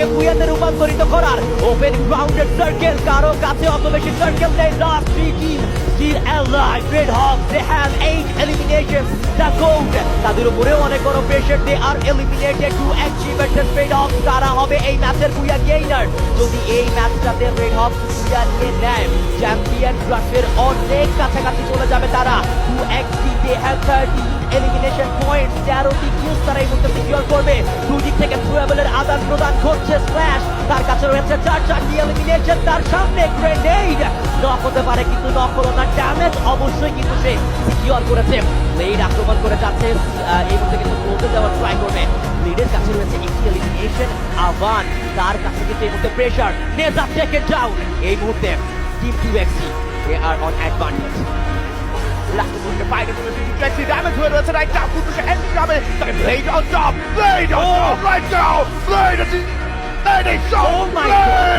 থেকে কুইয়াতে রূপান্তরিত করার ওপেন গ্রাউন্ডেড সার্কেল কারো কাছে অত বেশি সার্কেল নেই last 3 team still alive Red Hawks they have 8 eliminations the gold তাদের উপরেও অনেক বড় pressure they are eliminated to achieve versus Red Hawks তারা হবে এই ম্যাচের কুইয়া গেইনার যদি এই ম্যাচটাতে Red Hawks কুইয়া নিয়ে নেয় চ্যাম্পিয়ন ক্রাশের অনেক কাছাকাছি চলে যাবে তারা to exceed they have 30 elimination points 13টি kills তারা এই মুহূর্তে সিকিউর করবে দুই দিক থেকে ট্রাভেলের আদান প্রদান করছে স্ল্যাশ তার কাছে রয়েছে 4টি এলিমিনেশন তার সামনে গ্রেনেড নক হতে পারে কিন্তু নক হলো না ড্যামেজ অবশ্যই কিন্তু সে সিকিউর করেছে ব্লেড আক্রমণ করে যাচ্ছে এই মুহূর্তে কিন্তু বলতে যাওয়ার ট্রাই করবে ব্লেডের কাছে রয়েছে একটি এলিমিনেশন আভান তার কাছে কিন্তু এই মুহূর্তে প্রেশার নেজা টেকেন ডাউন এই মুহূর্তে team 2XC they are on advantage Last move to fight it with the 2XC damage হয়ে রয়েছে রাইট নাও কিন্তু সে এন্ড যাবে তাকে blade on top right now Blade is so Oh my Blade!